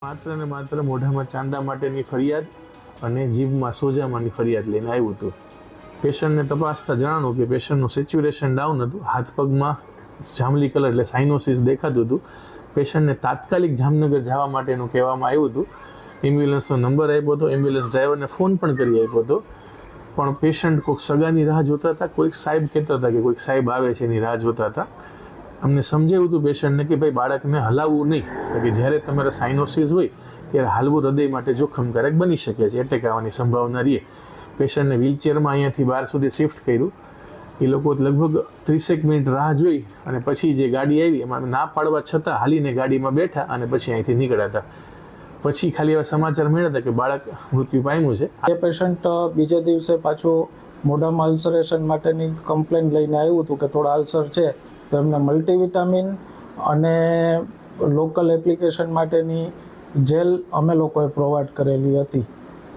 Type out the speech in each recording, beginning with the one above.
માત્ર ને માત્ર મોઢામાં ચાંદા માટેની ફરિયાદ અને જીભમાં સોજામાંની ફરિયાદ લઈને આવ્યું હતું. પેશન્ટને તપાસતા જાણ્યું કે પેશન્ટનું સેચ્યુરેશન ડાઉન હતું, હાથ પગમાં જાંબલી કલર એટલે સાઇનોસિસ દેખાતું હતું. પેશન્ટને તાત્કાલિક જામનગર જવા માટેનું કહેવામાં આવ્યું હતું. એમ્બ્યુલન્સનો નંબર આપ્યો હતો, એમ્બ્યુલન્સ ડ્રાઈવરને ફોન પણ કરી આપ્યો હતો. પણ પેશન્ટ કોઈક સગાની રાહ જોતા હતા, કોઈક સાહેબ કહેતા હતા કે કોઈક સાહેબ આવે છે એની રાહ જોતા હતા. અમને સમજાવ્યું હતું પેશન્ટને કે ભાઈ બાળકને હલાવવું નહીં, કે જ્યારે તમારા સાઇનોસિસ હોય ત્યારે હાલવું હૃદય માટે જોખમકારક બની શકે છે, એટેક આવવાની સંભાવના રહે. પેશન્ટને વ્હીલચેરમાં અહીંયાથી બહાર સુધી શિફ્ટ કર્યું. એ લોકો લગભગ 30 મિનિટ રાહ જોઈ અને પછી જે ગાડી આવી એમાં ના પાડવા છતાં હાલીને ગાડીમાં બેઠા અને પછી અહીંથી નીકળ્યા હતા. પછી ખાલી એવા સમાચાર મળ્યા હતા કે બાળક મૃત્યુ પામ્યું છે. એ પેશન્ટ બીજે દિવસે પાછું મોઢામાં અલ્સરેશન માટેની કમ્પ્લેન લઈને આવ્યું હતું કે થોડા અલ્સર છે, તો એમને મલ્ટીવિટામિન અને લોકલ એપ્લિકેશન માટેની જેલ અમે લોકોએ પ્રોવાઈડ કરેલી હતી.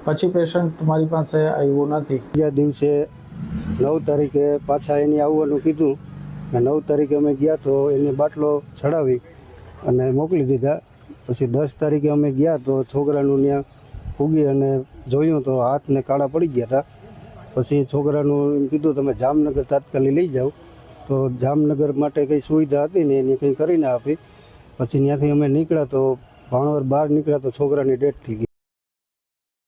પછી પેશન્ટ મારી પાસે આવ્યું નથી. બીજા દિવસે 9 તારીખે પાછા એને આવવાનું કીધું અને 9 તારીખે અમે ગયા તો એને બાટલો ચડાવી અને મોકલી દીધા. પછી 10 તારીખે અમે ગયા તો છોકરાનું ત્યાં ઉગી અને જોયું તો હાથને કાળા પડી ગયા હતા. પછી છોકરાનું એમ કીધું તમે જામનગર તાત્કાલિક લઈ જાઓ. તો જામનગર માટે કંઈ સુવિધા હતી ને એની કંઈ કરીને આપી. પછી ત્યાંથી અમે નીકળ્યા તો ભાણવર બહાર નીકળ્યા તો છોકરાની ડેથ થઈ ગઈ.